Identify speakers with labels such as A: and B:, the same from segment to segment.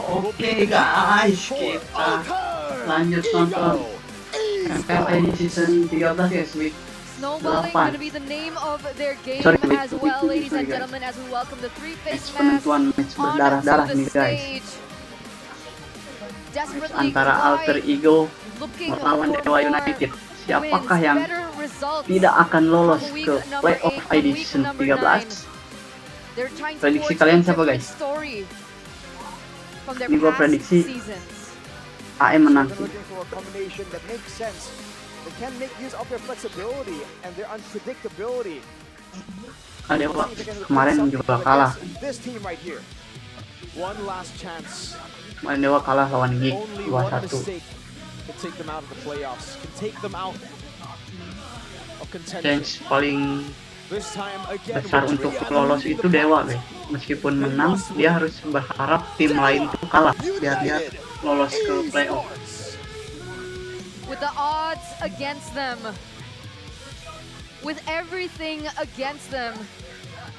A: Oke guys, kita lanjut nonton MPL di season 13 guys, week
B: Snowballing
A: 8.
B: going to be the name of their game
A: Sorry,
B: as
A: week
B: well,
A: 7,
B: ladies and
A: guys.
B: gentlemen, as we welcome the three-face
A: Match
B: match
A: penentuan match berdarah-darah
B: onto
A: nih
B: the
A: guys.
B: stage. Desperately
A: Antara Alter Ego
B: looking
A: melawan
B: for
A: Dewa
B: more
A: United. Siapakah
B: wins,
A: yang
B: better results
A: tidak akan lolos
B: from week
A: ke
B: number
A: playoff
B: 8 on week
A: edition
B: number
A: 13?
B: 9. They're trying to
A: Prediksi
B: forge
A: kalian
B: a
A: siapa,
B: different
A: guys?
B: story from their
A: Ini gua
B: past
A: prediksi
B: seasons.
A: AM menang.
C: Looking for a combination that makes sense. They can make use of their flexibility and their unpredictability.
A: Dewa kemarin juga kalah.
C: This team right here. One last chance.
A: Kemarin Dewa kalah lawan Gig
C: Only one
A: 2-1.
C: mistake can take them out of the playoffs. Can take them out of contention.
A: Chance paling
C: This time again
A: besar untuk lolos itu Dewa guys. Meskipun menang, dia harus berharap tim lain itu kalah biar dia lolos ke playoff.
B: With the odds against them, with everything against them,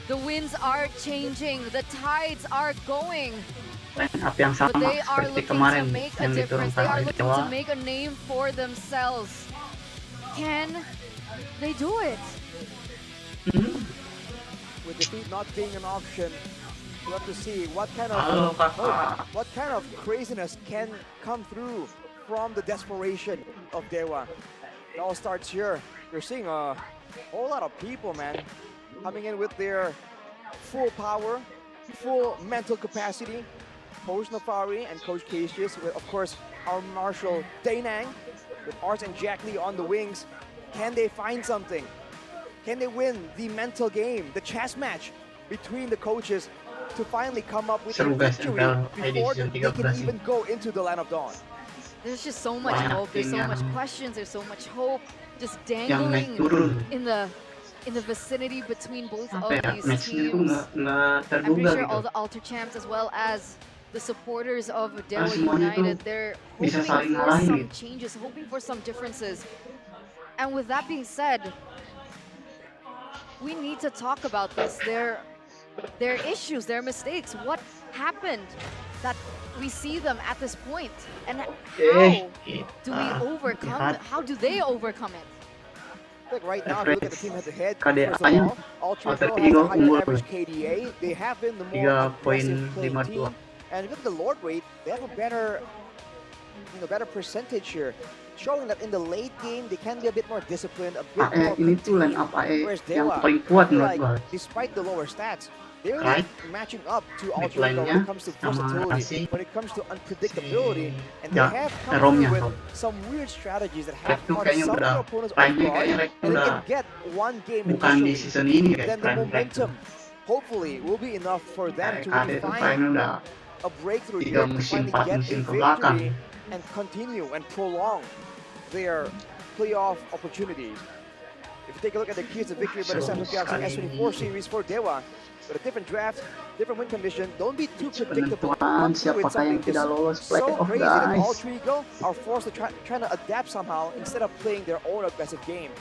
B: the winds are changing, the tides are going.
A: Line up yang
B: But
A: sama
B: they are
A: seperti
B: looking
A: kemarin
B: to make a
A: yang
B: difference.
A: diturunkan
B: They are
A: oleh
B: looking
A: Dewa.
B: to make a name for themselves. Can they do it?
C: With defeat not being an option, we'll have to see what kind of
A: Halo, Kakak.
C: what kind of craziness can come through from the desperation of Dewa. It all starts here. You're seeing a whole lot of people, man, coming in with their full power, full mental capacity. Coach Nafari and Coach Cassius, with of course our Marshal Dainang, with Ars and Jack Lee on the wings. Can they find something? Can they win the mental game, the chess match between the coaches to finally come up with a
A: Seru guys,
C: victory
A: MPL
C: before
A: edition
C: they can
A: 13
C: even go into the Land of Dawn?
B: There's just so much
A: Banyak
B: hope. There's so
A: tim
B: much
A: yang-
B: questions. There's so much hope, just
A: yang naik
B: dangling
A: turun.
B: in the vicinity between both of
A: Apa ya,
B: these
A: matchnya itu
B: teams.
A: nggak
B: I'm pretty
A: terduga
B: sure
A: gitu.
B: all the Alter champs as well as the supporters of Dewa
A: semuanya tuh
B: United, they're
A: bisa
B: hoping
A: saling
B: for
A: ngalahin
B: some
A: gitu.
B: changes, hoping for some differences. And with that being said, we need to talk about this. Their issues, their mistakes. What happened that we see them at this point? And how do we overcome it? How do they overcome it?
C: Like right now, if you look at the team head-to-head,
A: KDA-nya
C: first of all, Ultra
A: Alter
C: Pro has
A: Ego
C: a higher
A: unggul.
C: average KDA. They have been the more aggressive playing
A: 3.52.
C: team. And look at the Lord rate, they have a better, better percentage here, showing that in the late game they can be a bit more disciplined, a bit more
A: ini tuh line
C: contained.
A: up AE
C: Whereas
A: yang
C: Dewa,
A: paling kuat
C: I feel
A: menurut gua.
C: like, despite the lower stats, they're
A: Right.
C: matching up to
A: Mid
C: Ultra Pro when
A: line-nya
C: it comes to
A: sama
C: versatility,
A: si-
C: when it comes to unpredictability, and they
A: Ya,
C: have come
A: Romnya,
C: through with
A: Rom.
C: some weird strategies that
A: Red
C: have
A: tuh
C: caught
A: kayaknya
C: some of
A: udah
C: their opponents off
A: prime-nya
C: guard,
A: kayaknya Red
C: and they
A: udah
C: can get one game
A: bukan di
C: initially,
A: season ini guys,
C: then the
A: prime Red tuh.
C: momentum hopefully will be enough for them to
A: KD
C: really
A: tuh
C: find
A: prime udah
C: a breakthrough
A: 3
C: here to
A: musim,
C: finally
A: 4
C: get
A: musim
C: a
A: ke belakang.
C: victory and continue and prolong their playoff opportunities. If you take a look at the keys to victory by the
A: Seru
C: Samsung Galaxy
A: sekali.
C: S24 series for Dewa, with a different draft, different win condition, don't be too predictable.
A: Penentuan
C: Come through with
A: siapakah yang
C: something
A: tidak
C: just
A: lolos
C: so
A: playoff
C: crazy that all
A: guys.
C: three are forced to trying to adapt somehow instead of playing their own aggressive game.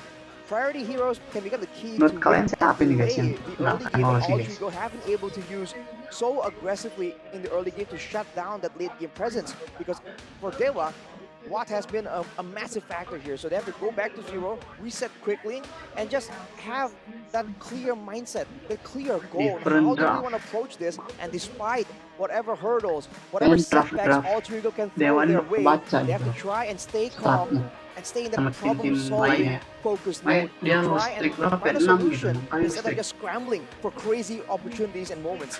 C: Priority heroes can become the key
A: Menurut
C: to
A: kalian
C: win
A: siapa nih guys
C: delay
A: yang
C: the
A: nggak
C: early
A: akan
C: game,
A: lolos
C: and
A: sih
C: all
A: guys?
C: three have been able to use so aggressively in the early game to shut down that late game presence. Because for Dewa, Watt has been a massive factor here. So they have to go back to zero, reset quickly, and just have that clear mindset, that clear goal.
A: Different
C: How do we
A: draft.
C: want to approach this? And despite whatever hurdles, whatever
A: And draft
C: setbacks all three can throw
A: Dewan
C: their way,
A: kebaca
C: they have to
A: gitu.
C: try and stay calm
A: Startnya
C: and stay in
A: sama
C: that
A: tim-tim
C: problem-solving
A: lainnya.
C: focused
A: Makanya
C: mode.
A: dia lost
C: Try and
A: streak berapa?
C: find a
A: 6 gitu.
C: solution
A: Makanya
C: instead of
A: streak.
C: just scrambling for crazy opportunities and moments.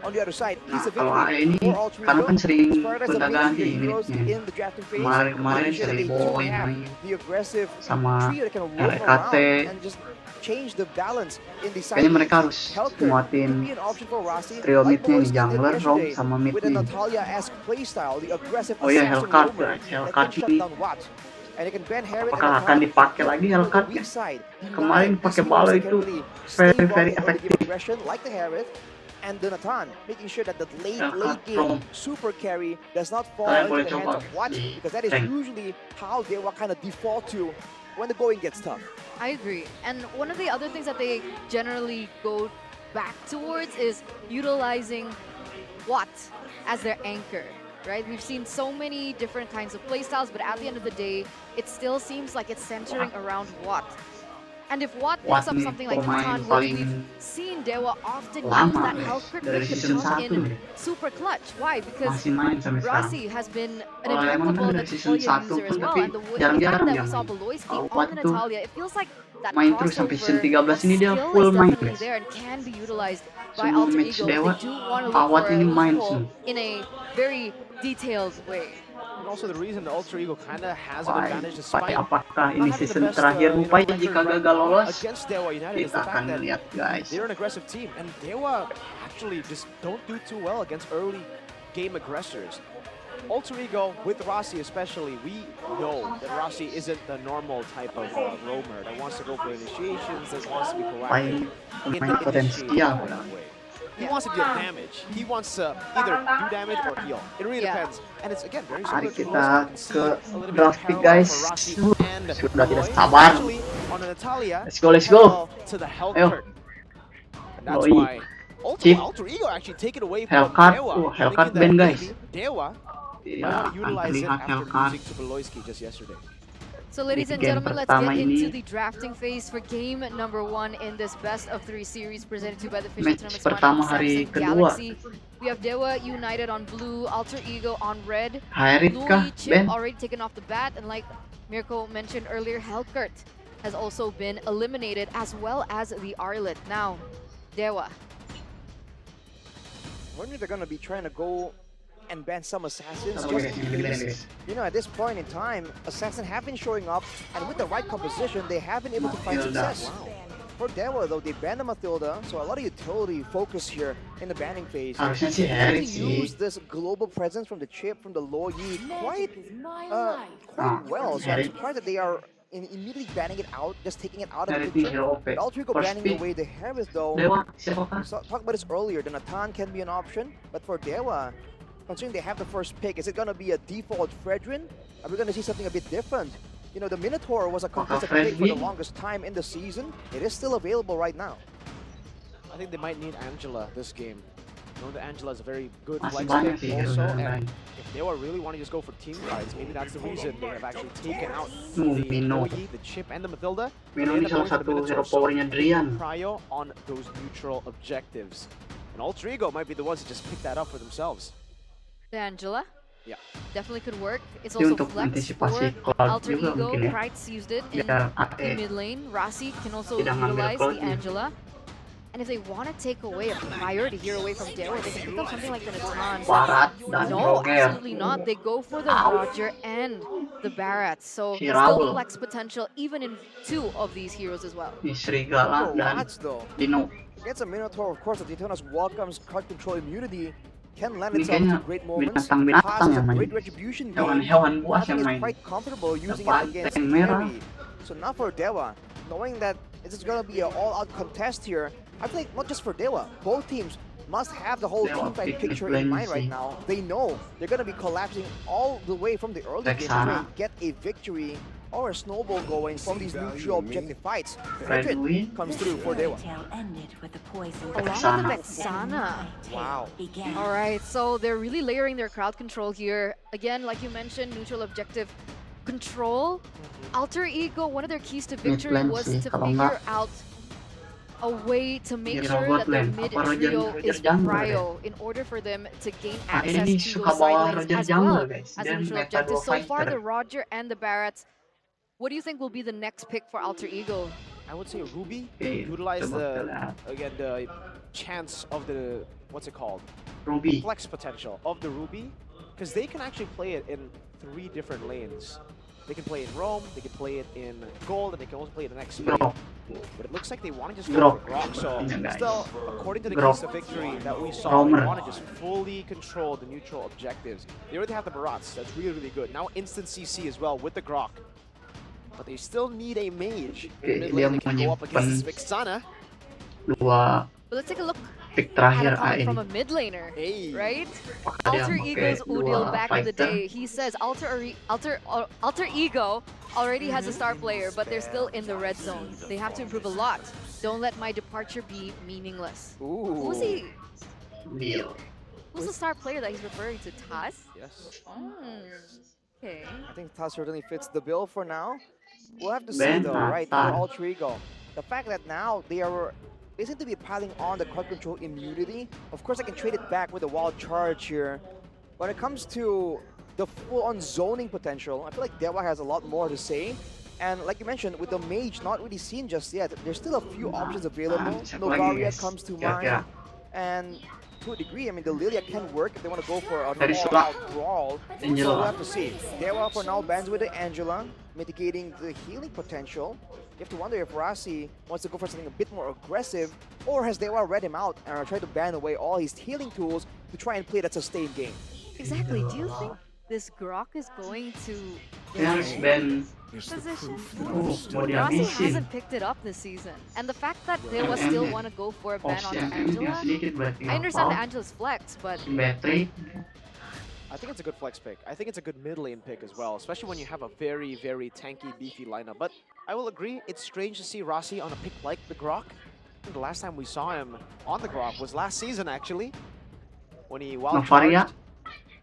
C: On the other side,
A: Nah,
C: piece of
A: kalau
C: victory
A: AE ini
C: for all three
A: karena kan sering
C: as the
A: gonta-ganti
C: major heroes
A: unitnya.
C: in the drafting phase.
A: Kemarin
C: making sure that
A: seri
C: they do
A: boy
C: have
A: mainnya
C: the aggressive
A: sama
C: trio that can roam
A: LKT.
C: around and just change the balance in the side.
A: Kayaknya mereka harus
C: Helker
A: nguatin
C: could be an option for Rasi,
A: trio
C: like
A: midnya nih,
C: Boris did
A: jungler, Rom,
C: yesterday
A: sama mid
C: with a
A: nih.
C: Natalia-esque playstyle, the aggressive
A: Oh iya,
C: assassin
A: Hellcat
C: roamer
A: guys.
C: that
A: Hellcat
C: can shut
A: ini
C: down Watt. And you can ban Harriet
A: apakah
C: and
A: akan
C: Natalia
A: dipakai lagi
C: to the
A: Hellcat
C: weak
A: ya?
C: side.
A: Kemarin
C: Deny
A: pakai
C: these
A: bala
C: heroes that
A: itu
C: can really stave
A: very
C: off
A: very
C: the early game
A: efektif.
C: aggression, like the Harriet and the Nathan, making sure that the late
A: Hellcat
C: game
A: Pro.
C: super carry does not fall
A: Kalian
C: into
A: boleh
C: the hands
A: coba
C: of Watt,
A: di
C: because that is
A: rank.
C: usually how they will kind of default to when the going gets tough.
B: I agree. And one of the other things that they generally go back towards is utilizing Watt as their anchor, right? We've seen so many different kinds of playstyles, but at the end of the day, it still seems like it's centering around Watt. And if Watt picks up something like Natan, which we've seen Dewa often use that health crit pick to come in super clutch. Why? Because Rossi has been an impeccable Natalia user as well. And the fact that we saw Beloyski on the Natalia, it feels like that crossover skill is definitely there and can be utilized by Alter Ego. They do want to look for a loophole in a very detailed way.
C: And also the reason the Alter Ego kind of has an advantage despite
A: apakah ini season terakhir Pai jika gagal lolos?
C: against Dewa United is the
A: Kita
C: fact
A: akan
C: that
A: lihat guys.
C: they're an aggressive team and Dewa actually just don't do too well against early game aggressors. Alter Ego with Rossi especially, we know that Rossi isn't the normal type of roamer that wants to go for initiations, that wants to be proactive in the
A: potensial.
C: He wants to deal damage. He wants to either do damage or heal. It really depends. And it's again very similar to
A: Mari kita ke draft pick guys. Sudah tidak sabar.
C: On Natalia,
A: Let's go.
C: to the health
A: Ayo.
C: card. And that's why Alter Ego actually take it away from
A: Hellcat.
C: Dewa.
A: Hellcat ban guys.
C: Dewa
A: Ya,
C: utilize it
A: lihat
C: after
A: Hellcat.
C: losing to Beloyski just yesterday.
B: So ladies and
A: Game
B: gentlemen, let's get
A: pertama
B: into
A: ini.
B: the drafting phase for game number 1 in this best of 3 series presented to you by the Official
A: Match
B: Tournament
A: pertama
B: sponsor
A: hari
B: Samsung
A: kedua.
B: Galaxy. We have Dewa United on blue, Alter Ego on red,
A: Hairit kah,
B: Louis Chip
A: Ben?
B: already taken off the bat, and like Mirko mentioned earlier, Hellkurt has also been eliminated, as well as the Arlet. Now, Dewa.
C: I wonder if they're going to be trying to go and ban some assassins
A: Oke,
C: just in case. You know, at this point in time, assassins have been showing up, and with the right composition, they have been able to find
A: Matilda.
C: success. For Dewa, though, they banned the Matilda, so a lot of utility focus here in the banning phase.
A: Harusnya sih
C: They
A: Hairit sih.
C: use this global presence from the chip, from the Lo Yi, quite well. So I'm
A: Hairit.
C: surprised that they are immediately banning it out, just taking it out of the
A: Hairit nih
C: picture.
A: hero OP.
C: But Alter Ego
A: First
C: banning
A: pick.
C: away the Harris, though.
A: Dewa, siapa kah?
C: So, talked about this earlier, the Natan can be an option, but for Dewa, considering they have the first pick, is it going to be a default Fredrin? Are we going to see something a bit different? You know, the Minotaur was a contested pick for the
A: Fredrin?
C: longest time in the season. It is still available right now.
D: I think they might need Angela this game. You know that Angela is a very good
A: Masih
D: flex
A: banyak
D: pick
A: sih hero
D: also,
A: yang lain.
D: and if they were really want to just go for team fights, maybe that's the reason they have actually taken out
A: Mino.
D: the Oyi, the Chip, and the Matilda.
A: Mino
D: They
A: ini
D: end up
A: salah
D: going
A: satu
D: for the
A: hero
D: Minotaur, so
A: powernya Drian.
D: prio on those neutral objectives. And Alter Ego might be the ones that just pick that up for themselves.
B: The Angela.
D: Yeah.
B: Definitely could work. It's
A: Tapi
B: also
A: untuk
B: flex
A: antisipasi
B: for
A: Cloud
B: Alter
A: juga
B: Ego.
A: mungkin ya.
B: Kreitz used it in
A: Biar
B: the
A: AE
B: mid lane. Rossi can also
A: tidak ngambil
B: utilize
A: Cloud
B: the
A: nih.
B: Angela. And if they want to take away a priority here away from Dewa, they can pick up something like the Natan.
A: Barat dan
B: No,
A: Roger.
B: absolutely not. They go for the Roger and the Barats. So
A: Si
B: still
A: Raul.
B: flex potential even in 2 of these heroes as well.
A: Ini Serigala
C: For
A: dan
C: Rats, though,
A: Dino.
C: against a Minotaur, of course, the Daytona's welcomes card control immunity. Can lend
A: Ini
C: itself
A: kayaknya
C: to great moments.
A: binatang-binatang
C: Tazz is a
A: yang main.
C: great retribution game.
A: Hewan-hewan buas
C: I think
A: yang
C: it's
A: main.
C: quite comfortable using
A: Dapat
C: it against
A: tank merah.
C: carry. So not for Dewa, knowing that this is going to be an all-out contest here. I think not just for Dewa, both teams must have the whole
A: Dewa
C: team fight
A: pick
C: picture
A: mid
C: in
A: lane
C: mind right
A: sih.
C: now. They know they're going to be collapsing all the way from the early
A: Back
C: game to try
A: sana.
C: and get a victory or a snowball going from these neutral objective fights.
A: Red
C: Fredrin
A: win.
C: comes through for Dewa.
B: Along with
A: Vexana.
B: the Vexana.
C: Wow.
B: All right, so they're really layering their crowd control here. Again, like you mentioned, neutral objective control. Alter Ego, one of their keys to victory
A: lane
B: was
A: sih,
B: to
A: kalau
B: figure
A: nggak,
B: out a way to make
A: di
B: sure
A: robot
B: that their
A: lane.
B: mid
A: Apa Roger-
B: trio
A: Roger
B: is
A: jungle
B: prio in order for them to gain
A: Ah, ini
B: access
A: nih
B: to
A: suka
B: those
A: bawa
B: side lanes
A: Roger
B: as
A: jungle
B: well
A: guys.
B: as
A: Dia
B: a neutral
A: meta
B: objective.
A: 2
B: So far,
A: fighter.
B: the Roger and the Barats. What do you think will be the next pick for Alter Ego?
D: I would say Ruby
A: Oke,
D: utilize
A: coba kita
D: the
A: lihat.
D: again the chance of the what's it called
A: Ruby.
D: flex potential of the Ruby, because they can actually play it in 3 different lanes. They can play in Rome, they can play it in Gold, and they can also play it in XP.
A: Grok.
D: But it looks like they want to just
A: Grok.
D: go for Grok. So
A: Ini, guys.
D: still, according to the
A: Grok.
D: keys to victory that we saw,
A: Roamer.
D: they want to just fully control the neutral objectives. They already have the Barats, that's really, really good. Now instant CC as well with the Grok. But they still need a mage in
A: Oke,
D: mid
A: dia
D: lane that can go up against this
A: menyimpan
D: Vexana.
A: 2
B: But let's take a look
A: pick
B: at
A: terakhir
B: a comment
A: AE.
B: from a mid laner,
D: Hey.
B: right?
A: Apakah dia
B: Alter
A: pakai
B: Ego's Udil
A: 2
B: back in the
A: fighter?
B: day, he says Alter Ego already has a star player, but they're still in the red zone. They have to improve a lot. Don't let my departure be meaningless.
C: Ooh.
B: Who's he?
A: Deal.
B: Who's the star player that he's referring to? Tazz?
D: Yes.
B: Okay.
C: I think Tazz certainly fits the bill for now. We'll have to see
A: Ben
C: though, right? For
A: Nathan.
C: Alter Ego, the fact that now they seem to be piling on the crowd control immunity. Of course, I can trade it back with a wild charge here. When it comes to the full-on zoning potential, I feel like Dewa has a lot more to say. And like you mentioned, with the mage not really seen just yet, there's still a few options available.
A: Check
C: No
A: lagi,
C: Varia
A: guys.
C: comes to
A: Kira-kira.
C: mind. And to a degree, I mean, the Lilia can work if they want to go for an
A: Dari
C: all-out brawl. So
A: Angela.
C: we'll have to see. Dewa for now bans with the Angela, mitigating the healing potential. You have to wonder if Rasi wants to go for something a bit more aggressive, or has Dewa read him out and tried to ban away all his healing tools to try and play that sustained game?
B: Exactly. Do you think this Grok is going to
A: Dia harus ban.
B: position?
A: Mau
B: Rossi
A: dihabisin.
B: hasn't picked it up this season. And the fact that Dewa still want to go for a ban
A: Opsi
B: onto
A: yang tinggal
B: Angela,
A: sedikit berarti.
B: I understand the Angela's flex, but
A: Battery.
D: I think it's a good flex pick. I think it's a good mid lane pick as well, especially when you have a very, very tanky, beefy lineup. But I will agree, it's strange to see Rossi on a pick like the Grok. I think the last time we saw him on the Grok was last season, actually, when he wild
A: Varia.
D: charged.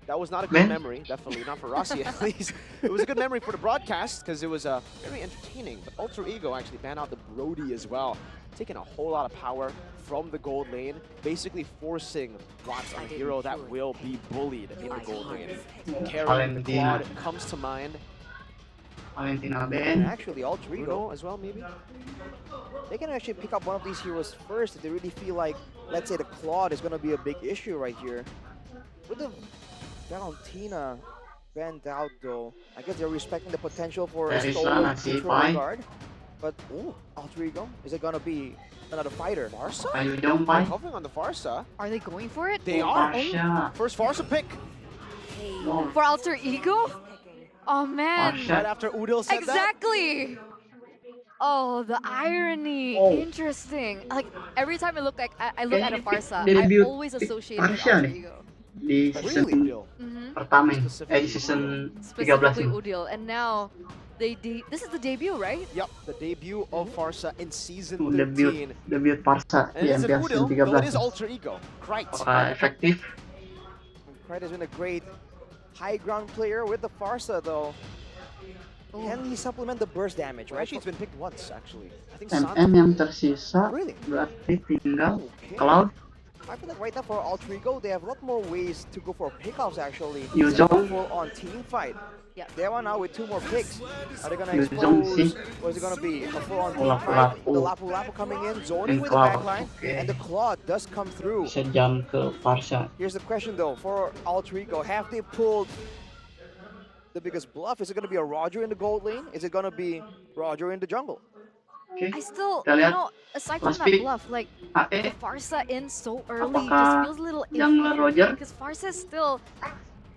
D: That was not a good
A: Ben?
D: memory, definitely not for Rossi at least. It was a good memory for the broadcast because it was very entertaining. But Alter Ego actually banned out the Brody as well, taking a whole lot of power from the gold lane, basically forcing Watts on a hero that will be bullied in the gold lane. Karen, the Claude comes to mind.
A: Valentina
C: And
A: Ben.
C: actually, Alter Ego,
D: Bruno as well, maybe?
C: they can actually pick up one of these heroes first if they really feel like, let's say, the Claude is going to be a big issue right here. With the Valentina banned out though, I guess they're respecting the potential for a
A: There is
C: stolen
A: one, I see,
C: control
A: fine.
C: guard. But, ooh, Alter Ego, is it going to be another fighter?
D: Farsa?
A: Ayo dong,
D: They're
A: Pai.
D: hovering on the Farsa.
B: are they going for it?
D: They are.
A: Marsha.
D: First Farsa pick.
A: Oh,
B: For Alter Ego? Oh man.
A: Marsha.
D: Right after Udil said that.
B: Exactly. Oh, the irony.
A: Oh.
B: Interesting. Like every time I look at a Farsa,
A: Dia
B: I
A: debut
B: always
A: pick
B: associate it with
A: Marsha
B: Alter
A: nih.
B: Ego.
A: Di
D: Really,
A: season
D: Udil?
A: pertama ini. Di season 13
B: Specifically
A: ini.
B: Udil, and now this is the debut, right?
D: Yep, the debut of Farsa in season
A: Tuh,
D: 13.
A: debut Parsa
D: And
A: di
D: it isn't
A: MPL season
D: Udil, though it is
A: 13.
D: Alter Ego. Right.
A: Apakah efektif?
C: Pride has been a great high ground player with the Farsa though. Can he supplement the burst damage,
D: Well,
C: right?
D: actually, it's been picked once, actually. I think
A: MM
D: Santo.
A: yang tersisa
C: Really?
A: berarti tinggal
C: Okay.
A: Cloud,
C: I feel like right now for Alter Ego, they have a lot more ways to go for pickoffs actually.
A: Yuzong.
C: Full on team fight.
B: Yeah.
C: Dewa now with 2 more picks. Are they gonna
A: Yuzong
C: expose?
A: sih.
C: Or is it gonna be a full on team
A: Lapu-lapu.
C: fight? The Lapu Lapu coming in, zoning
A: And
C: with the
A: Cloud,
C: backline.
A: okay.
C: And the Claude does come through.
A: bisa jam ke Parsa.
C: Here's the question though, for Alter Ego, have they pulled the biggest bluff? Is it gonna be a Roger in the gold lane? Is it gonna be Roger in the jungle?
A: Oke,
B: I still,
A: Kita
B: you
A: lihat.
B: know, aside from
A: Last
B: that
A: pick.
B: bluff, like
A: AE
B: Farsa in so early
A: Apakah
B: just feels a little
A: jungler Roger?
B: because Farsa is still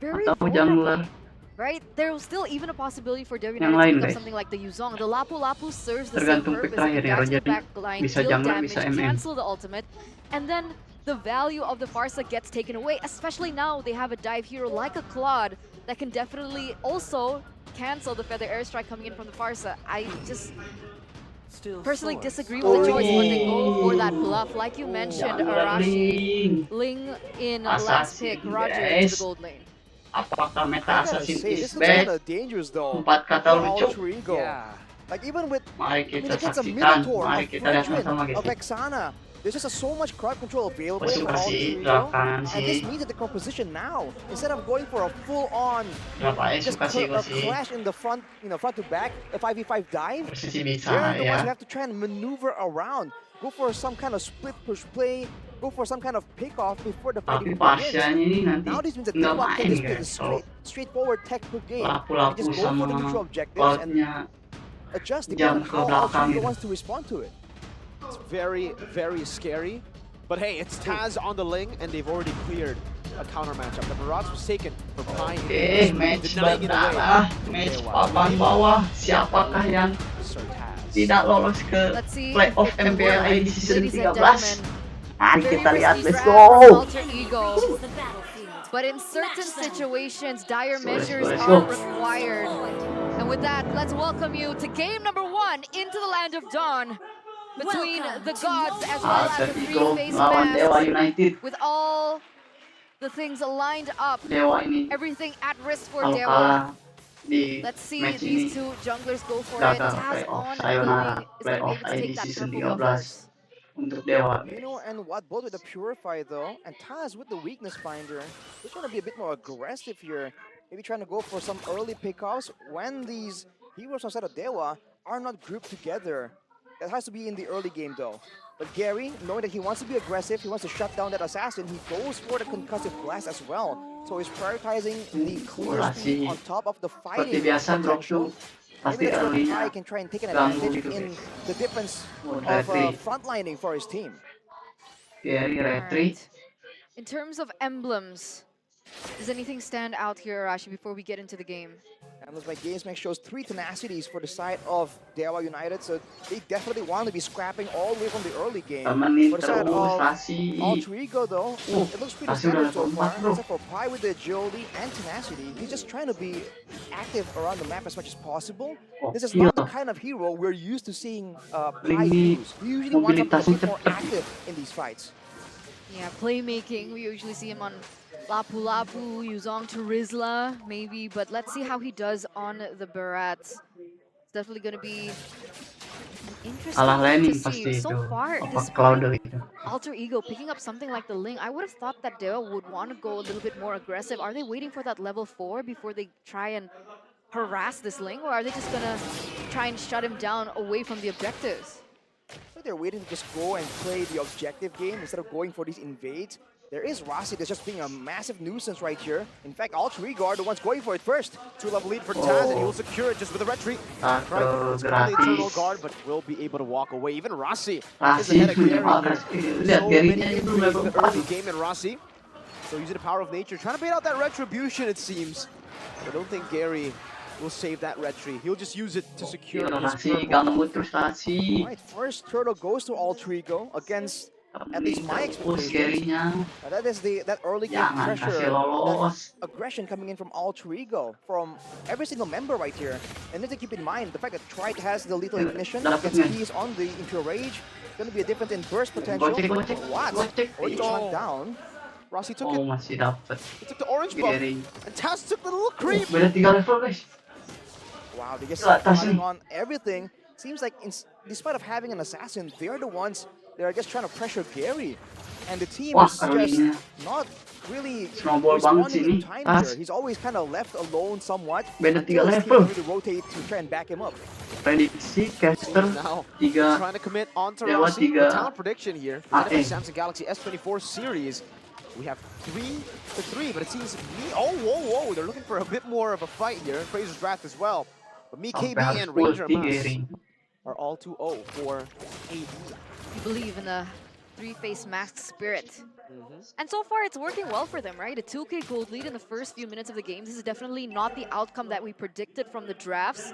B: very
A: atau
B: vulnerable,
A: jungler
B: right? There's still even a possibility for Dewa
A: Yang
B: United to
A: lain,
B: pick up
A: guys.
B: something like the Yuzong. The Lapu Lapu serves the same
A: Tergantung pick
B: purpose.
A: terakhir
B: It
A: ya,
B: backs the
A: Roger.
B: back line,
A: Bisa
B: deal
A: jungler,
B: damage,
A: bisa MM.
B: cancel the ultimate, and then the value of the Farsa gets taken away, especially now they have a dive hero like a Claude that can definitely also cancel the Feather Airstrike coming in from the Farsa. I just personally disagree with the choice, but they go for that bluff. Like you mentioned,
A: Jungler
B: Arashi,
A: Ling.
B: Ling in
A: Assassin,
B: last pick, Roger into
A: guys.
B: the gold lane.
A: Apakah meta
C: I gotta
A: Assassin
C: say,
A: is
C: this looks
A: back?
C: kinda dangerous though.
A: 4 kata
C: For
A: lucu.
C: Alter Ego. Like even with
A: Mari
C: I mean,
A: kita
C: against a
A: saksikan,
C: Minotaur,
A: mari
C: a
A: kita lihat
C: Frenchman,
A: sama-sama
C: a
A: guys.
C: Vexana, there's just so much crowd control available
A: Masih
C: for Alter
A: kasih
C: Ego.
A: gerakan
C: And this
A: sih.
C: means that the composition now, instead of going for a full-on
A: Berapa aja
C: just
A: suka sih
C: a
A: gue sih.
C: clash in the front, front to back, a 5v5 dive,
A: Posisi bisa
C: they're the ones who
A: ya.
C: have to try and maneuver around, go for some kind of split push play, go for some kind of pick-off before the fight
A: Tapi
C: even begins.
A: Parsianya ini nanti
C: Now this means that
A: nggak
C: Dewa can
A: main
C: just play the
A: guys. Kalau
C: straightforward textbook game and
A: lapu-lapu
C: just go
A: sama
C: for the neutral objectives and
A: Cloudnya
C: adjust
A: jam
C: depending
A: ke
C: on how Alter
A: belakang
C: Ego
A: gitu.
C: wants to respond to it.
D: It's very, very scary. But hey, it's Tazz on the Ling, and they've already cleared a counter matchup. The Barrage was taken for Pai.
A: Oke, match
D: denying it away.
A: berdarah, match papan bawah. Siapakah yang
D: Sir Tazz.
A: tidak lolos ke
B: Let's see
A: playoff
B: if it
A: MPL
B: works.
A: di season
B: Ladies and
A: 13?
B: gentlemen,
A: Mari
B: very
A: kita lihat,
B: risky
A: let's
B: round for
A: go!
B: Alter Ego. But in certain situations, dire measures
A: let's
B: are
A: go.
B: required. And with that, let's welcome you to game number 1 into the Land of Dawn between the gods as well as
A: Alter
B: the
A: Ego
B: three-faced
A: lawan Dewa
B: mask
A: United.
B: with all the things lined up.
A: Dewa ini
B: Everything at risk for
A: kalau
B: Dewa.
A: kalah di
B: Let's see
A: match ini
B: these two junglers go for it.
A: gagal
B: Tazz
A: playoff
B: on
A: sayonara,
B: Ling is going to be
A: playoff
B: able to take
A: ID
B: that
A: season
B: purple
A: 13
B: buffers.
A: untuk Dewa.
C: You know, and what both with the Purify though, and Tazz with the Weakness Finder, just trying to be a bit more aggressive here. Maybe trying to go for some early pickoffs when these heroes outside of Dewa are not grouped together. That has to be in the early game though. But Gary, knowing that he wants to be aggressive, he wants to shut down that assassin, he goes for the concussive blast as well. So he's prioritizing the clear speed on top of the
A: Seperti
C: fighting
A: biasa
C: potential.
A: Groksu pasti
C: Maybe that's where
A: early-nya
C: Kai can try and take an
A: ganggu
C: advantage
A: gitu
C: in
A: guys.
C: the difference of
A: Retri,
C: frontlining for his team.
A: Gary retri.
B: Alright. In terms of emblems, does anything stand out here, Arashi, before we get into the game?
C: And looks like GamesMax shows 3 tenacities for the side of Dewa United, so they definitely want to be scrapping all the way from the early game.
A: Temenin
C: For the side
A: terus
C: of
A: Rasi.
C: Altrigo though, it looks pretty
A: Rasi udah
C: standard so
A: level
C: far.
A: 4 bro.
C: Except for Pi with the agility and tenacity, he's just trying to be active around the map as much as possible. This is not the kind of hero we're used to seeing Pi
A: Ling
C: use. We usually want something a
A: mobilitasnya
C: bit more
A: cepet.
C: active in these fights.
B: Yeah, playmaking. We usually see him on Lapu Lapu, Yuzong to Rizla, maybe. But let's see how he does on the Barats. It's definitely going to be interesting
A: Kalah
B: to
A: laning
B: see.
A: pasti
B: So
A: itu.
B: far,
A: Apa
B: despite
A: Clouder itu.
B: Alter Ego picking up something like the Ling, I would have thought that Dewa would want to go a little bit more aggressive. Are they waiting for that level 4 before they try and harass this Ling? Or are they just going to try and shut him down away from the objectives?
C: So they're waiting to just go and play the objective game instead of going for these invades. There is Rossi that's just being a massive nuisance right here. In fact, all three guard the ones going for it first.
D: 2-level lead for Tazz, and he will secure it just with a retreat.
A: Satu
D: It's probably Eternal
A: gratis.
D: Guard, but will be able to walk away. Even Rossi is
A: Rasi
D: ahead of Gary
A: punya
D: here.
A: lihat
D: So
A: Gary-nya
D: many
A: itu
D: injuries
A: level
D: in the
A: 4.
D: early game in Rossi. So using the power of nature, trying to bait out that retribution, it seems. I don't think Gary will save that retreat. He'll just use it to secure his
A: Rasi
D: purple.
A: ganggu terus Rasi.
C: Right, first turtle goes to Altrigo against at least my
A: Push
C: expectations.
A: Gary-nya.
C: That is that early game
A: Jangan kasih
C: pressure, that
A: lolos.
C: aggression coming in from Altrigo, from every single member right here. And need to keep in mind the fact that Trite has the lethal ignition, gets keys on the Impure Rage. Going to be a difference in burst potential.
A: Gocek.
C: What?
A: Gocek.
C: Orange hunt down.
D: Rossi took
A: Oh
D: it.
A: masih dapat.
D: He took the orange buff.
A: Gary.
D: And Tazz took the little creep.
A: Beda 3 level guys.
C: Wow, they just
A: Gila, Tazz
C: running
A: nih.
C: on everything. Seems like despite of having an assassin, they're the ones that are just trying to pressure Gary. And the team
A: Wah,
C: is
A: Karolinya.
C: just not really
A: Snowball banget sih
C: responding
A: ini.
C: in time
A: Tazz.
C: here. He's always kind of left alone somewhat.
A: Beda 3
C: until his team
A: level.
C: can really rotate to try and back him up.
A: Prediksi caster
D: Now
A: 3
D: trying to commit onto
A: Dewa
D: Rossi.
A: 3.
D: The talent prediction here.
A: AE.
D: For the Samsung Galaxy S24 series. We have 3-3, but it seems whoa. They're looking for a bit more of a fight here. Fraser's Wrath as well. But me,
A: sampai
D: KB,
A: harus
D: and Ranger
A: ulti
D: Mas
A: Gary.
D: are all 2-0 for AD.
B: We believe in the three-faced masked spirit. And so far, it's working well for them, right? A 2K gold lead in the first few minutes of the game. This is definitely not the outcome that we predicted from the drafts.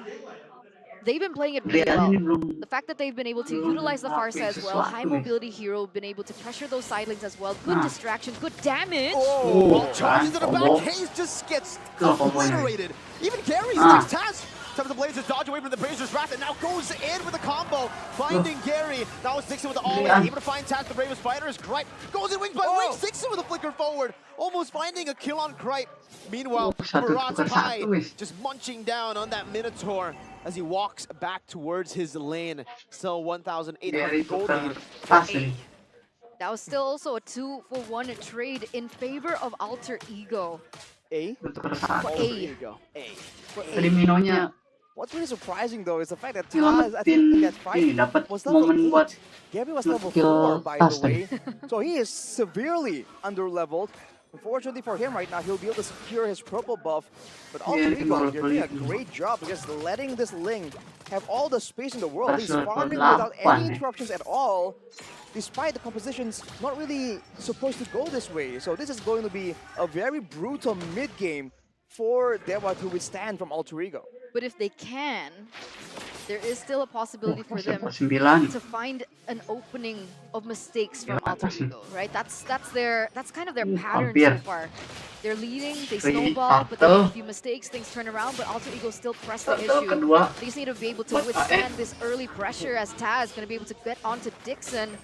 B: They've been playing it really
A: Lihat
B: well.
A: ini belum.
B: The fact that they've been able to utilize the Farsa as well, high mobility hero, been able to pressure those side lanes as well. Good
A: Nah.
B: distraction, good damage.
D: Oh, charges to the back.
A: combo.
D: Hayes just gets
A: Good combo.
D: obliterated. Even Gary's
A: Ah.
D: next Tazz. Some of the Blazers dodge away from the Blazers' Wrath and now goes in with a combo. Finding Gary. That was Dixon with the all-in.
A: Yeah.
D: Able to find Tazz, the bravest fighter, is Kripe. Goes in wings by wings. Dixon with a flicker forward. Almost finding a kill on Kripe. Meanwhile,
A: Satu
D: Barat's
A: tukar
D: Pi
A: satu, wis.
D: just munching down on that Minotaur as he walks back towards his lane. Still 1,800
A: Gary
D: gold
A: tukar
D: lead.
A: pas ini.
B: That was still also a 2-for-1 trade in favor of Alter Ego.
C: A.
A: Tukar
B: For
A: satu.
B: A.
D: There you go. A.
C: For
A: Tadi
C: A.
A: Minonya
C: What's really surprising though is the fact that Tazz, I think
A: nyelamatin
C: in that fight,
A: ini dapat
C: was level
A: momen
C: 8.
A: buat
C: Gary was level
A: nge-kill
C: 4, by
A: Tazz
C: the way. So he is severely under-leveled. Unfortunately for him right now, he'll be able to secure his purple buff. But
A: Yeah,
C: Alter
A: he
C: Ego,
A: got
C: they're doing a
A: really-
C: great job because letting this Ling have all the space in the world. He's
A: Level
C: farming
A: 8
C: without any
A: eh.
C: interruptions at all, despite the composition's not really supposed to go this way. So this is going to be a very brutal mid-game for Dewa to withstand from Alter Ego.
B: But if they can, there is still a possibility for them
A: Siapa 9.
B: to find an opening of mistakes from Alter Ego, right? That's kind of their pattern so
A: hampir.
B: far. They're leading, they
A: Three,
B: snowball, but they make a
A: satu.
B: few mistakes, things turn around, but Alter Ego still press the
A: Satu,
B: issue.
A: kedua.
B: They just need to be able to withstand this early pressure as Tazz is going to be able to get onto Dixon.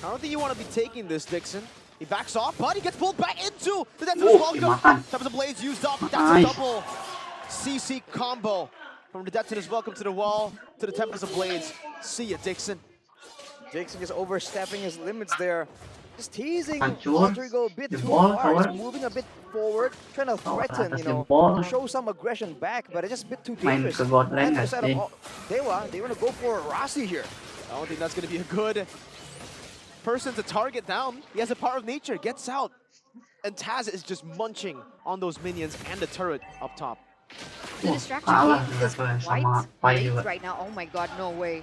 D: I don't think you want to be taking this, Dixon. He backs off, but he gets pulled back into the Detton's welcome.
A: dimakan.
D: Tempest of Blades used up. That's
A: Nice.
D: a double CC combo from the Detton's welcome to the wall to the Tempest of Blades. See ya, Dixon.
C: Dixon just overstepping his limits there. Just teasing
A: Hancur.
C: Alter Ego a bit
A: The
C: too
A: ball,
C: far. He's
A: power.
C: moving a bit forward, trying to threaten,
A: atas
C: you know,
A: jempol.
C: show some aggression back, but it's just a bit too
A: Main
C: dangerous.
A: ke bot lane
C: And
A: nggak
C: instead
A: sih?
C: of Dewa, they want to go for Rossi here.
D: I don't think that's going to be a good person to target down. He has a power of nature, gets out. And Tazz is just munching on those minions and the turret up top.
B: The distraction
A: kalah
B: game is
A: juga
B: quite
A: sama Pai
B: late
A: juga.
B: right now. Oh my god, no way.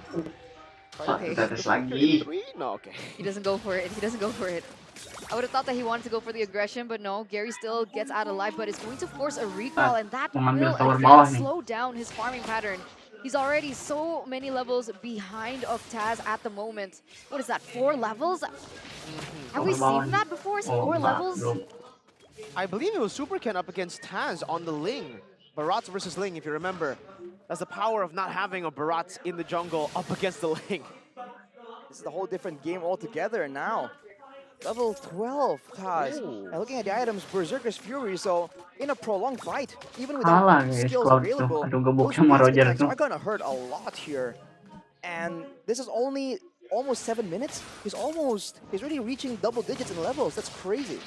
A: Satu
B: Okay.
A: tetes lagi.
D: Three? No, okay.
B: He doesn't go for it. He doesn't go for it. I would have thought that he wanted to go for the aggression, but no. Gary still gets out alive, but it's going to force a recall, and that
A: Mengambil
B: will
A: tower
B: again
A: bawah nih.
B: slow down his farming pattern. He's already so many levels behind of Tazz at the moment. What is that, 4 levels? Have we
A: Tower bawah
B: seen
A: nih.
B: that before?
A: Oh,
B: 4
A: enggak,
B: levels?
A: belum.
D: I believe it was Super Ken up against Tazz on the Ling. Barat versus Ling, if you remember. That's the power of not having a Barat in the jungle up against the Ling.
C: This is a whole different game altogether now. Level 12, Tazz. And looking at the items, Berserker's Fury, so in a prolonged fight, even without
A: Kalah guys,
C: skills
A: Cloud tuh.
C: available,
A: Aduh,
C: those
A: gebuk sama
C: basic
A: Roger
C: attacks
A: tuh.
C: are gonna hurt a lot here. And this is only almost 7 minutes. He's already reaching double digits in levels. That's crazy.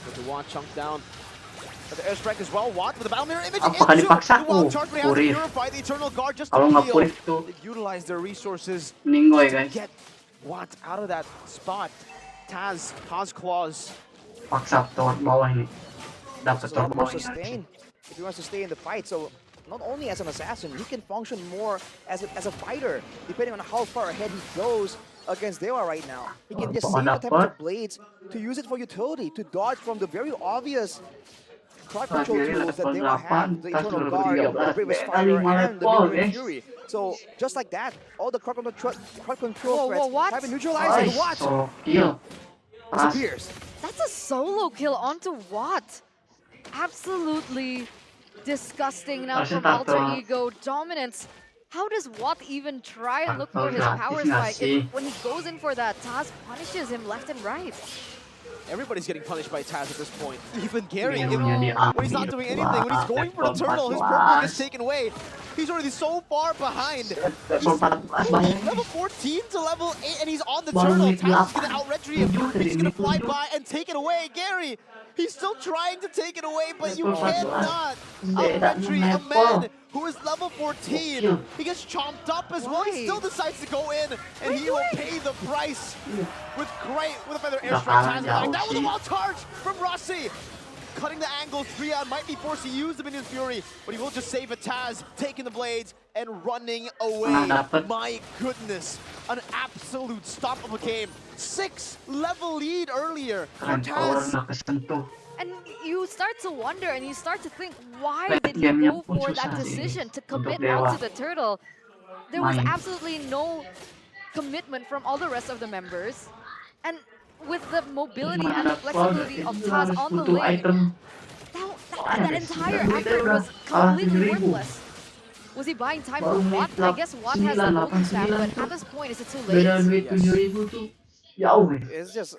D: With the Watt chunked down. But the airstrike as well. Watt with the battle mirror image
A: Apakah
D: into
A: dipaksa?
D: the wild charge, but he has to
A: Purir.
D: purify the Eternal Guard just to
A: Kalau nggak
D: heal.
A: pulih tuh
D: They've utilized their resources
A: Ninggoy
D: to
A: guys.
D: get Watt out of that spot. Tazz claws.
A: Paksa tower bawah ini. Dapat
C: This is a
A: tower
C: lot more
A: bawah ini.
C: sustain if he wants to stay in the fight. So not only as an assassin, he can function more as a fighter, depending on how far ahead he goes against Dewa right now. He can just save the Tempest of Blades to use it for utility, to dodge from the very obvious crowd control
A: Akhirnya
C: tools that
A: level
C: Dewa
A: 8,
C: have, the
A: tas
C: Eternal
A: 2013,
C: Guard, the Bravest
A: beda
C: Fire,
A: 5
C: and the
A: level,
C: Mirroring
A: guys.
C: Fury. So just like that, all the crowd control
B: Whoa,
C: threats
B: what?
C: have been neutralized, and
A: Nice,
C: Watt
A: solo kill. Tas.
C: disappears.
B: That's a solo kill onto Watt. Absolutely disgusting now from
A: Masih
B: Alter
A: tato.
B: Ego dominance. How does Watt even try and look for his
A: Gratis
B: power
A: nggak
B: spike?
A: sih?
B: When he goes in for that, Tazz punishes him left and right.
D: Everybody's getting punished by Tazz at this point. Even Gary,
A: Birunya
D: when he's not doing anything, when he's going for the turtle, his purple gets taken away. He's already so far behind.
A: Level 14 bayangin.
D: Level 14 to level 8, and he's on the
A: Baru
D: turtle.
A: menit
D: Tazz is
A: 8.
D: gonna out-retry him. He's gonna fly by and take it away. Gary, he's still trying to take it away, but you
A: Level 14.
D: cannot
A: Beda
D: out-retry a
A: level.
D: man who is level 14. He gets chomped up as well. He
B: Why?
D: still decides to go in, and he will pay the price with a feather
A: Udah
D: airstrike.
A: kalah
D: Tazz
A: jauh
D: back down with a
A: sih.
D: wild charge from Rossi. Cutting the angles, Triad might be forced to use the Minion Fury, but he will just save it. Tazz taking the blades and running away.
A: Nah, dapet.
D: My goodness, an absolute stop of a game. 6 level lead earlier for
A: Keren, power
D: Tazz.
A: nggak kesentuh.
B: And you start to wonder and you start to think, why
A: Late
B: did he
A: game-nya
B: go
A: pun
B: for
A: susah
B: that
A: sih
B: decision to
A: untuk
B: commit
A: Dewa.
B: onto the turtle? There was
A: Main.
B: absolutely no commitment from all the rest of the members. And with the mobility and the flexibility of Tazz
A: harus
B: on the
A: butuh
B: lane,
A: item.
B: that entire
A: Soalnya
B: effort
A: udah
B: was
A: kalah
B: completely
A: 7.000.
B: worthless. Was he buying time
A: Baru
B: for Watt?
A: menit
B: I guess Watt has the
A: 9,
B: golden staff,
A: 8,
B: but
A: 9
B: at this point, is it too
A: Beda
B: late?
A: duit
C: Yes.
A: 7.000 tuh jauh ya.
C: It's just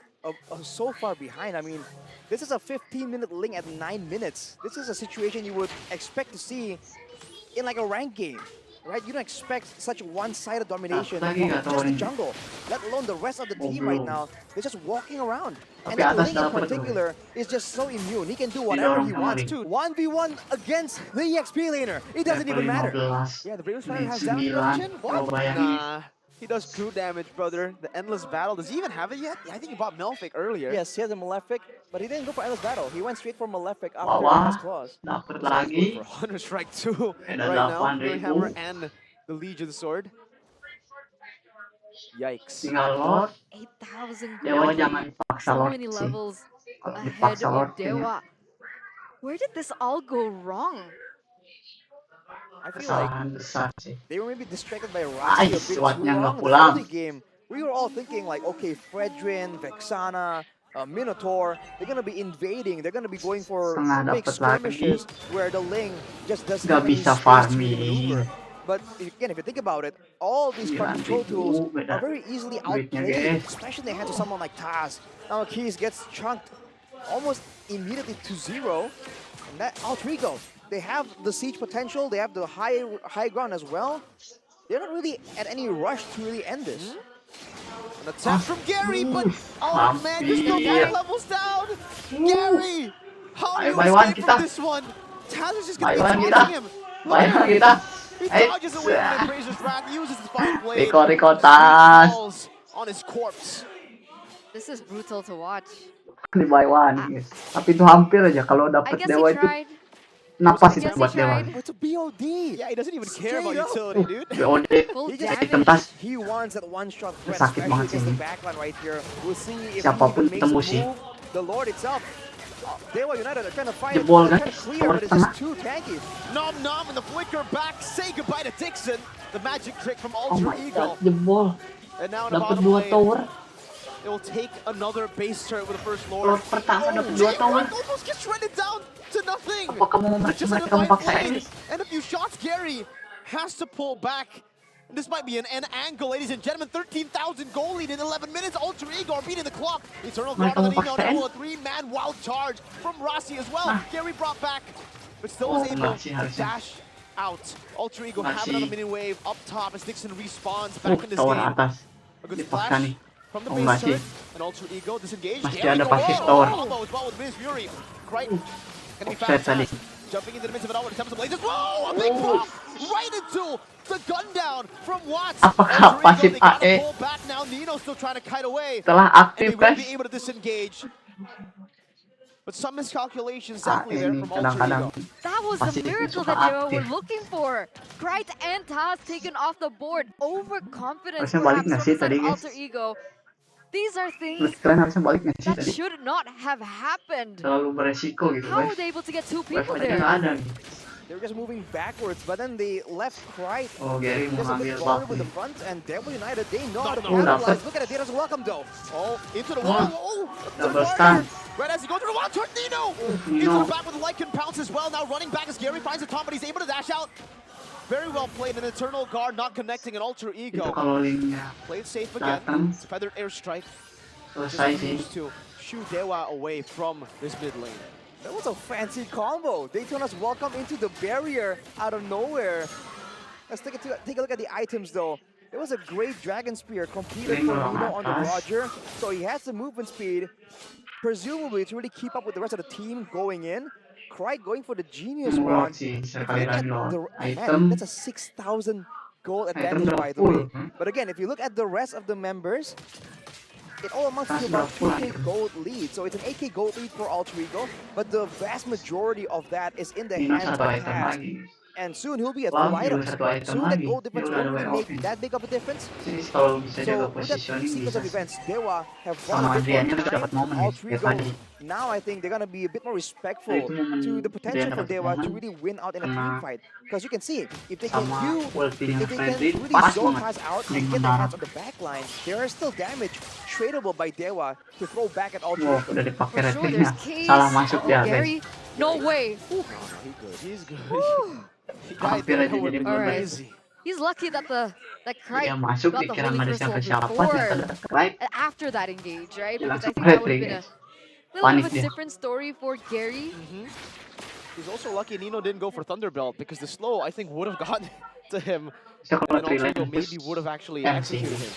C: so far behind. I mean, this is a 15-minute Ling at 9 minutes. This is a situation you would expect to see in like a ranked game, right? You don't expect such one-sided domination
A: lagi
C: from
A: nggak tahu
C: just the
A: nih.
C: jungle, let alone the rest of the team
A: belum.
C: right now. They're just walking around. And
A: Tapi
C: that
A: atas
C: Ling in
A: dapat tuh.
C: particular is just so immune. He can do whatever
A: Didorong
C: he
A: sama
C: wants
A: Ling.
C: to. 1v1 against the EXP laner. It doesn't
A: Level
C: even matter.
A: 15.
C: Yeah, the Bravest Fire
A: Menit
C: has down
A: 9.
C: reduction.
A: Coba
C: What?
A: bayangin.
D: Nah, he does true damage, brother. The Endless Battle. Does he even have it yet? Yeah, I think he bought Malefic earlier.
C: Yes, he has a Malefic, but he didn't go for Endless Battle. He went straight for Malefic after
A: Bawah.
C: his claws.
A: Dapat
D: Going
A: lagi.
D: for Hunter Strike 2
A: Beda
D: right now.
A: 8.000.
D: Fury Hammer and the Legion Sword. Yikes.
A: Tinggal Lord.
B: 8,000
A: Dewa
B: gold.
A: jangan paksa
B: So
A: Lord
B: many
A: sih.
B: levels
A: Kalau
B: ahead
A: dipaksa Lord
B: of Dewa. Where did this all go wrong?
C: I feel like
A: kesalahan besar sih.
C: they were maybe distracted by Rossi a
A: Nice,
C: bit too
A: Wattnya nggak
C: long in the
A: pulang.
C: early game. We were all thinking like, okay, Fredrin, Vexana, Minotaur, they're gonna be invading. They're gonna be going for
A: Setengah
C: big
A: dapet lagi.
C: skirmishes where the Ling just doesn't
A: Nggak
C: have any
A: bisa
C: space to really
A: farming.
C: maneuver. But again, if you think about it, all these crowd control tools are very easily outplayed, especially in the hands of someone like Tazz. Now Keys gets chunked almost immediately to 0. And that Altrigo, they have the siege potential, they have the high ground as well. They're not really at any rush to really end this.
D: An attack from Gary, but oh man, there's no more levels down. Gary, how do you escape from this one? Tazz is just gonna be taunting him. Look at him. He dodges away from the Razor's Wrath, uses his Fire Blade.
A: Tazz
D: on his corpse.
B: This is brutal to watch.
A: di Baiwan, guys. Tapi itu hampir aja kalau
B: I
A: dapat
B: guess
A: Dewa
B: he
A: itu
B: tried.
A: napas
B: I
A: itu
B: guess he
A: buat Dewa.
B: tried.
C: It's a BOD.
D: Yeah, he doesn't even care about
C: Straight up.
D: utility, dude.
A: BOD
B: Full
C: He just
B: damage.
A: tentas.
C: He wants that one-shot threat,
A: Sakit
C: especially
A: banget
C: against
A: sih
C: the
A: ini.
C: backline right here. We'll see if
A: Siapapun
C: he even
A: ketemu
C: makes a
A: sih.
C: move. The Lord itself. Dewa United are trying to fight,
A: Jebol,
C: they're
A: guys.
C: trying to clear,
A: Tower
C: but it's
A: tengah.
C: just too tanky.
D: Nom nom and the flicker back. Say goodbye to Dixon. The magic trick from
A: Oh
D: Alter
A: my
D: Ego.
A: god, jebol.
D: And now in the
A: Dapat
D: bottom
A: 2
D: lane,
A: tower.
D: it will take another base turret with the first
A: Tower
D: Lord.
A: pertama dapat 2
D: Jay
A: tower.
D: Rock almost gets shredded down to nothing.
A: Apa kamu
D: Just in a
A: mereka memaksa
D: lane
A: ini?
D: and a few shots. Gary has to pull back. This might be an angle, ladies and gentlemen. 13,000 goal lead in 11 minutes. Alter Ego are beating the clock. Eternal Guard on the Nino. Now a 3-man wild charge from Rossi as well. Gary brought back, but still was able to dash out. Alter Ego have another mini wave up top as Dixon respawns back in this
A: Tower
D: game.
A: atas.
D: A good
A: Dipaksa
D: splash
A: nih.
D: from the
A: Oh,
D: base
A: masih.
D: turret. And Alter Ego disengaged.
A: Masih
D: Gary
A: ada
D: go
A: pasis
D: low.
A: tower.
D: Combo as well with Miss Fury. Right. Gonna be
A: Offset
D: fast.
A: tadi.
D: Jumping into the midst of it all with attempts to blazes. Whoa! A big pop right into the gun down from Watts.
A: Apakah pasif
D: They gotta
A: AE
D: pull back now. Nino still trying to kite away.
A: setelah
D: And they
A: aktif,
D: will
A: guys?
D: be able to disengage. But some miscalculations
A: Ah,
D: definitely there
A: ini
D: from Alter
A: kadang-kadang
D: Ego.
B: That was the
A: Pasti
B: miracle
A: suka
B: that Dewa
A: aktif.
B: were looking for. Bright and Tazz taken off the board. Overconfidence
A: Harusnya balik
B: perhaps
A: nggak
B: from
A: sih tadi,
B: some
A: guys?
B: Alter Ego. These are
A: Menurut
B: things
A: kalian harusnya balik nggak sih
B: that
A: tadi?
B: should not have happened.
A: Terlalu beresiko gitu,
B: How
A: guys.
B: were they able to get 2
A: Wave
B: people
A: aja
B: there?
A: nggak ada nih.
C: They were just moving backwards, but then they left right.
A: Oh, Gary mau
C: Just a bit
A: ngambil
C: vulnerable
A: buff
C: with
A: nih.
C: the front, and Dewa United, they know how to
D: No,
A: no.
C: capitalize. Look at it, Data's welcome though.
D: Oh, into the
A: Wah.
D: wall. Oh,
A: Double
D: the
A: stun.
D: Right as he goes through the wall, turn Nino!
A: Nino.
D: Into the back with Lycan pounce as well. Now running back as Gary finds the top, but he's able to dash out. Very well played. An Eternal Guard not connecting an Alter
A: Itu
D: Ego.
A: kalau linknya
D: Played safe again.
A: datang,
D: It's feathered airstrike.
A: selesai
D: Just
A: sih.
D: used to shoo Dewa away from this mid lane.
C: That was a fancy combo. Daytona's welcome into the barrier out of nowhere. Let's take a look at the items though. It was a great Dragon Spear completed
A: Ling
C: for
A: orang
C: Nino on the
A: atas.
C: Roger. So he has the movement speed, presumably to really keep up with the rest of the team going in. Cry going for the Genius
A: Lord
C: run.
A: sih,
C: If you
A: sekali
C: look at
A: lagi Lord.
C: man,
A: Item,
C: that's a 6,000 gold
A: item
C: advantage
A: udah
C: by the
A: full.
C: way. But again, if you look at the rest of the members, it all amounts to
A: That's
C: about
A: not full
C: 2k
A: item.
C: gold lead. So it's an 8k gold lead for Alter Ego, but the vast majority of that is in the
A: Minus
C: hands of
A: satu item
C: Tazz.
A: lagi.
C: And soon he'll be at
A: Wah,
C: full
A: minus
C: items.
A: satu item
C: Soon that
A: lagi.
C: gold
A: Dia
C: difference
A: udah
C: won't
A: ada
C: really
A: way
C: make
A: open.
C: that big of a difference.
A: Sini kalau bisa jaga
C: So with that
A: positioning
C: sequence
A: bisa
C: of
A: sih.
C: events, Dewa have
A: Sama
C: won a bit
A: Adriannya
C: more
A: udah dapat
C: time.
A: momen nih,
C: Alter
A: kayak
C: Ego,
A: tadi.
C: now I think they're gonna be a bit more respectful
A: Itu momen
C: to the potential
A: Adrian
C: for
A: dapat
C: Dewa to
A: momen
C: really win out in a
A: kena
C: team fight. Because you can see, if they can
A: sama ultinya
C: if they can
A: Friendly
C: really
A: pas
C: zone
A: banget.
C: Tazz out
A: Ling
C: and get their hands
A: mendarat.
C: on the back line, there is still damage tradable by Dewa to throw back at Alter
A: Wow,
C: Ego.
A: udah dipakai
B: For sure,
A: retirnya.
B: there's Case.
A: Salah masuk
B: Oh,
A: ya, guys.
B: Gary, no way.
D: He's good. He
A: Hampir aja
D: would
A: jadi
D: be
B: All right.
D: crazy.
B: He's lucky that Cry
A: Dia masuk
B: got the
A: dikira
B: Holy
A: nggak ada
B: Crystal
A: siapa-siapa
B: before,
A: ternyata ada right.
B: after that engage, right?
A: Dia
B: Because I
A: langsung
B: think that would have
A: retry,
B: been a
A: guys.
B: little bit
A: Panik
B: of a
A: dia.
B: different story for Gary.
D: He's also lucky Nino didn't go for Thunderbelt because the slow I think would have gotten to him.
A: Bisa kalau
D: And Alter
A: three
D: Ego
A: lane
D: maybe would have actually
A: MC.
D: executed him.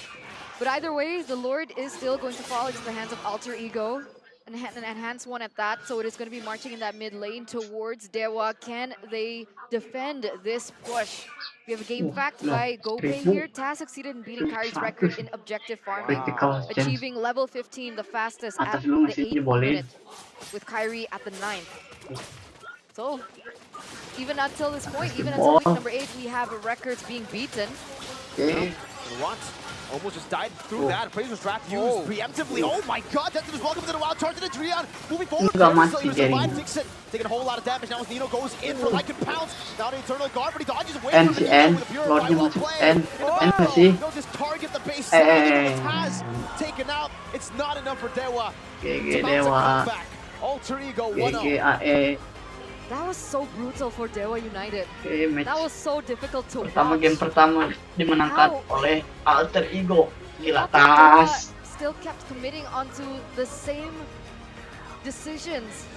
B: But either way, the Lord is still going to fall into the hands of Alter Ego. An enhanced one at that, so it is going to be marching in that mid lane towards Dewa. Can they defend this push? We have a game fact
A: no.
B: by Gobe here. Tazz succeeded in beating Kyrie's record in objective farming,
A: critical chance.
B: achieving level 15, the fastest at
A: Atas dulu
B: the
A: ngasih
B: 8th
A: diboleh.
B: minute, with Kyrie at the 9th. So, even until this point, even until week number 8, we have records being beaten.
A: Oke.
D: What? Almost just died through that. Appraiser's draft used preemptively. Oh my god, that's just welcome to the wild charge to the Adrian. Moving forward,
A: Enggak
D: Gary
A: mati,
D: still able to
A: Gary.
D: survive. Dixon taking a whole lot of damage now as Nino goes in for Lycan pounce. Now the Eternal Guard, but he dodges away
A: N
D: from
A: si
D: the Nino
A: N.
D: with a purify.
A: Lordnya
D: Well
A: masuk
D: played.
A: N. N nggak sih?
D: They'll just target the base.
A: Eh.
D: Tazz taken out. It's not enough for Dewa.
A: GG
D: It's about to
A: Dewa.
D: come back. Alter Ego 1-0.
A: GG AE.
B: That was so brutal for Dewa United.
A: Oke, match
B: That was so difficult to
A: game
B: watch.
A: pertama dimenangkan
B: How?
A: oleh alter ego Gila
B: How come Dewa
A: Tazz.
B: still kept committing onto the same decisions